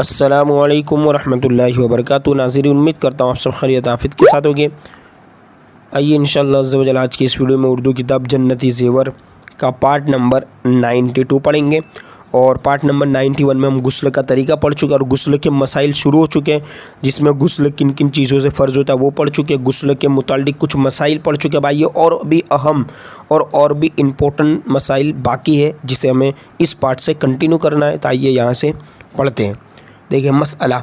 السلام علیکم ورحمۃ اللہ وبرکاتہ۔ ناظرین، امید کرتا ہوں آپ سب خیریت آفیت کے ساتھ ہوگے۔ آئیے انشاءاللہ عز و جل آج کی اس ویڈیو میں اردو کتاب جنتی زیور کا پارٹ نمبر 92 پڑھیں گے، اور پارٹ نمبر 91 میں ہم غسل کا طریقہ پڑھ چکے اور غسل کے مسائل شروع ہو چکے ہیں، جس میں غسل کن کن چیزوں سے فرض ہوتا ہے وہ پڑھ چکے، غسل کے متعلق کچھ مسائل پڑھ چکے بھائی، اور بھی اہم اور بھی امپورٹنٹ مسائل باقی ہے جسے ہمیں اس پارٹ سے کنٹینیو کرنا ہے۔ تو آئیے یہاں سے پڑھتے ہیں۔ دیکھیں، مسئلہ: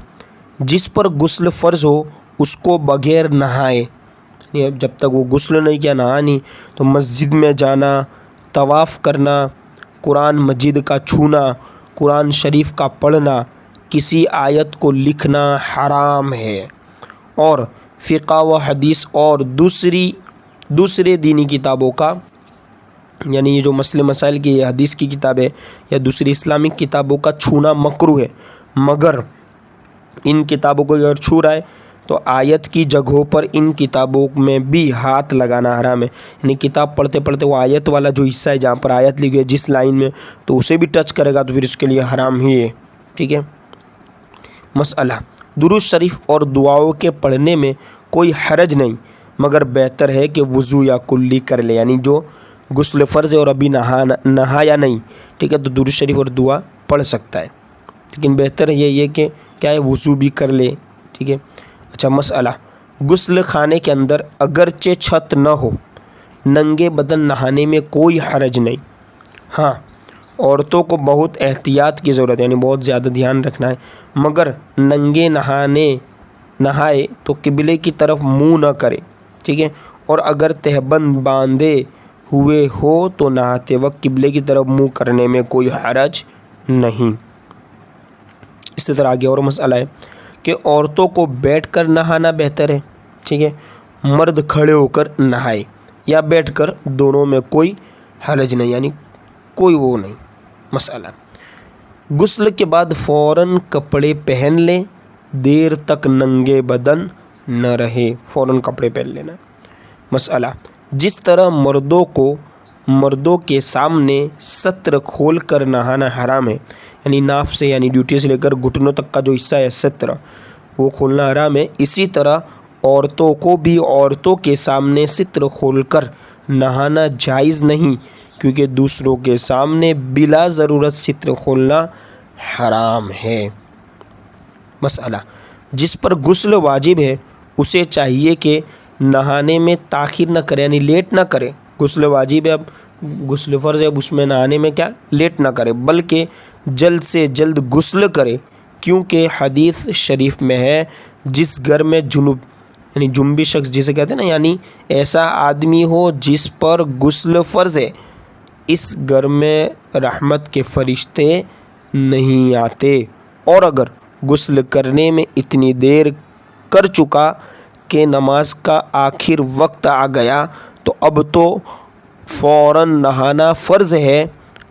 جس پر غسل فرض ہو اس کو بغیر نہائے، یعنی جب تک وہ غسل نہیں کیا، نہا نہیں، تو مسجد میں جانا، طواف کرنا، قرآن مجید کا چھونا، قرآن شریف کا پڑھنا، کسی آیت کو لکھنا حرام ہے، اور فقہ و حدیث اور دوسرے دینی کتابوں کا، یعنی یہ جو مسئلے مسائل کی حدیث کی کتاب ہے یا دوسری اسلامک کتابوں کا چھونا مکروہ ہے، مگر ان کتابوں کو اگر چھو رہا ہے تو آیت کی جگہوں پر ان کتابوں میں بھی ہاتھ لگانا حرام ہے، یعنی کتاب پڑھتے پڑھتے وہ آیت والا جو حصہ ہے جہاں پر آیت لکھی ہے جس لائن میں، تو اسے بھی ٹچ کرے گا تو پھر اس کے لیے حرام ہی ہے، ٹھیک ہے۔ مسئلہ: درود شریف اور دعاؤں کے پڑھنے میں کوئی حرج نہیں، مگر بہتر ہے کہ وضو یا کلی کر لے، یعنی جو غسل فرض ہے اور ابھی نہایا نہیں، ٹھیک ہے، تو درود شریف اور دعا پڑھ سکتا ہے، لیکن بہتر یہ کہ کیا ہے، وضو بھی کر لے، ٹھیک ہے۔ اچھا، مسئلہ: غسل خانے کے اندر اگرچہ چھت نہ ہو، ننگے بدن نہانے میں کوئی حرج نہیں، ہاں عورتوں کو بہت احتیاط کی ضرورت ہے، یعنی بہت زیادہ دھیان رکھنا ہے، مگر ننگے نہائے تو قبلے کی طرف منہ نہ کرے، ٹھیک ہے، اور اگر تہبند باندھے ہوئے ہو تو نہاتے وقت قبلے کی طرف منہ کرنے میں کوئی حرج نہیں۔ اسی طرح آگے اور مسئلہ ہے کہ عورتوں کو بیٹھ کر نہانا بہتر ہے، ٹھیک ہے، مرد کھڑے ہو کر نہائے یا بیٹھ کر، دونوں میں کوئی حرج نہیں، یعنی کوئی وہ نہیں۔ مسئلہ: غسل کے بعد فوراً کپڑے پہن لیں، دیر تک ننگے بدن نہ رہے، فوراً کپڑے پہن لینا۔ مسئلہ: جس طرح مردوں کے سامنے ستر کھول کر نہانا حرام ہے، یعنی ناف سے، یعنی ڈیوٹی سے لے کر گھٹنوں تک کا جو حصہ ہے ستر، وہ کھولنا حرام ہے، اسی طرح عورتوں کو بھی عورتوں کے سامنے ستر کھول کر نہانا جائز نہیں، کیونکہ دوسروں کے سامنے بلا ضرورت ستر کھولنا حرام ہے۔ مسئلہ: جس پر غسل واجب ہے اسے چاہیے کہ نہانے میں تاخیر نہ کرے، یعنی لیٹ نہ کرے، غسل واجب ہے، اب غسل فرض ہے، اب اس میں نہانے میں کیا لیٹ نہ کرے، بلکہ جلد سے جلد غسل کرے، کیونکہ حدیث شریف میں ہے جس گھر میں یعنی جنبی شخص جسے کہتے ہیں نا، یعنی ایسا آدمی ہو جس پر غسل فرض ہے، اس گھر میں رحمت کے فرشتے نہیں آتے، اور اگر غسل کرنے میں اتنی دیر کر چکا کہ نماز کا آخر وقت آ گیا تو اب تو فوراً نہانا فرض ہے،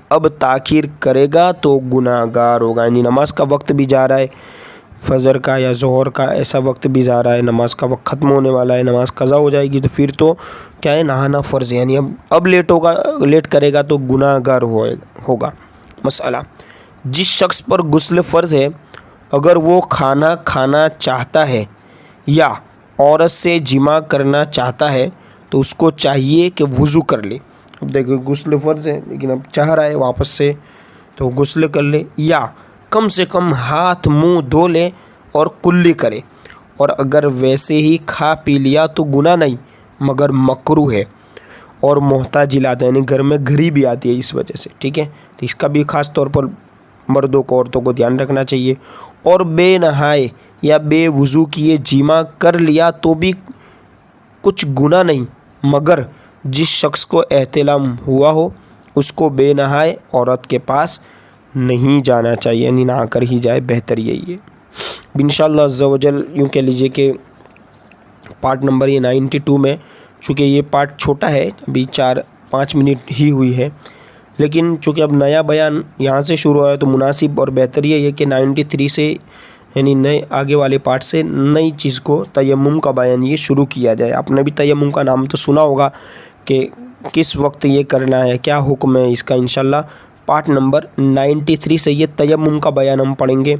اب تاخیر کرے گا تو گناہ گار ہوگا، یعنی نماز کا وقت بھی جا رہا ہے، فجر کا یا ظہر کا ایسا وقت بھی جا رہا ہے، نماز کا وقت ختم ہونے والا ہے، نماز قضا ہو جائے گی، تو پھر تو کیا ہے، نہانا فرض ہے، یعنی اب لیٹ کرے گا تو گناہ گار ہوگا۔ مسئلہ: جس شخص پر غسل فرض ہے اگر وہ کھانا کھانا چاہتا ہے یا عورت سے جماع کرنا چاہتا ہے تو اس کو چاہیے کہ وضو کر لے، اب دیکھو غسل فرض ہے لیکن اب چاہ رہا ہے واپس سے تو غسل کر لے، یا کم سے کم ہاتھ منہ دھو لے اور کلی کرے، اور اگر ویسے ہی کھا پی لیا تو گناہ نہیں مگر مکروہ ہے، اور محتاج علاج، یعنی گھر میں گھری بھی آتی ہے اس وجہ سے، ٹھیک ہے، تو اس کا بھی خاص طور پر مردوں کو عورتوں کو دھیان رکھنا چاہیے، اور بے نہائے یا بے وضو کیے جماع کر لیا تو بھی کچھ گناہ نہیں، مگر جس شخص کو احتلام ہوا ہو اس کو بے نہائے عورت کے پاس نہیں جانا چاہیے، یعنی نہ کر ہی جائے، بہتر یہی ہے۔ انشاءاللہ عز و جل یوں کہہ لیجئے کہ پارٹ نمبر یہ 92 میں، چونکہ یہ پارٹ چھوٹا ہے، ابھی 4-5 منٹ ہی ہوئی ہے، لیکن چونکہ اب نیا بیان یہاں سے شروع ہوا ہے تو مناسب اور بہتر یہ ہے کہ 93 سے، یعنی نئے آگے والے پارٹ سے نئی چیز کو، تیمم کا بیان یہ شروع کیا جائے۔ آپ نے بھی تیمم کا نام تو سنا ہوگا کہ کس وقت یہ کرنا ہے، کیا حکم ہے اس کا، انشاءاللہ پارٹ نمبر 93 سے یہ تیمم کا بیان ہم پڑھیں گے،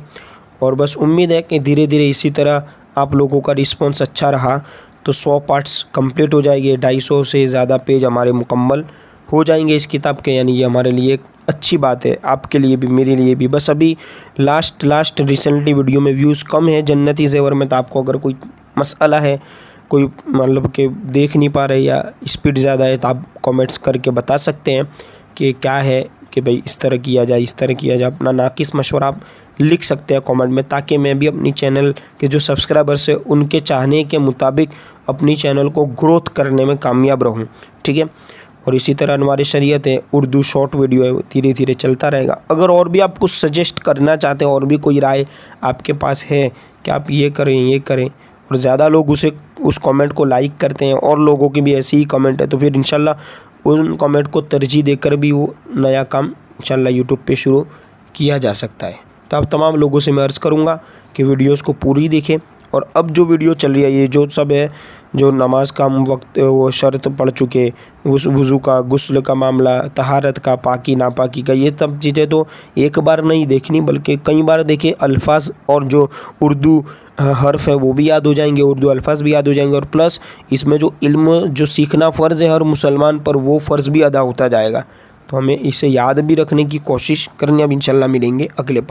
اور بس امید ہے کہ دھیرے دھیرے اسی طرح آپ لوگوں کا رسپانس اچھا رہا تو 100 پارٹس کمپلیٹ ہو جائے گے، 250 سے زیادہ پیج ہمارے مکمل ہو جائیں گے اس کتاب کے، یعنی یہ ہمارے لیے ایک اچھی بات ہے، آپ کے لیے بھی میرے لیے بھی۔ بس ابھی لاسٹ ریسنٹلی ویڈیو میں ویوز کم ہے جنتی زیور میں، تو آپ کو اگر کوئی مسئلہ ہے، کوئی مطلب کہ دیکھ نہیں پا رہے یا اسپیڈ زیادہ ہے، تو آپ کامنٹس کر کے بتا سکتے ہیں کہ کیا ہے کہ بھئی اس طرح کیا جائے، اس طرح کیا جائے۔ اپنا ناقص مشورہ آپ لکھ سکتے ہیں کامنٹ میں، تاکہ میں بھی اپنی چینل کے جو سبسکرائبرس ہیں ان کے چاہنے کے مطابق اپنی چینل کو گروتھ کرنے میں کامیاب رہوں، ٹھیک ہے۔ اور اسی طرح انوار شریعت ہے، اردو شارٹ ویڈیو ہے، دھیرے دھیرے چلتا رہے گا۔ اگر اور بھی آپ کچھ سجیسٹ کرنا چاہتے ہیں، اور بھی کوئی رائے آپ کے پاس ہے کہ آپ یہ کریں اور زیادہ لوگ اس کامنٹ کو لائک کرتے ہیں اور لوگوں کی بھی ایسی ہی کامنٹ ہے، تو پھر انشاءاللہ ان کامنٹ کو ترجیح دے کر بھی وہ نیا کام انشاءاللہ یوٹیوب پہ شروع کیا جا سکتا ہے۔ تو اب تمام لوگوں سے میں عرض کروں گا کہ ویڈیوز کو پوری دیکھیں، اور اب جو ویڈیو چل رہی ہے یہ جو سب ہے، جو نماز کا وقت وہ شرط پڑھ چکے، وضو کا، غسل کا معاملہ، طہارت کا، پاکی ناپاکی کا، یہ سب چیزیں تو ایک بار نہیں دیکھنی بلکہ کئی بار دیکھیں۔ الفاظ اور جو اردو حرف ہے وہ بھی یاد ہو جائیں گے، اردو الفاظ بھی یاد ہو جائیں گے، اور پلس اس میں جو علم جو سیکھنا فرض ہے ہر مسلمان پر، وہ فرض بھی ادا ہوتا جائے گا۔ تو ہمیں اسے یاد بھی رکھنے کی کوشش کرنی۔ اب انشاءاللہ ملیں گے اگلے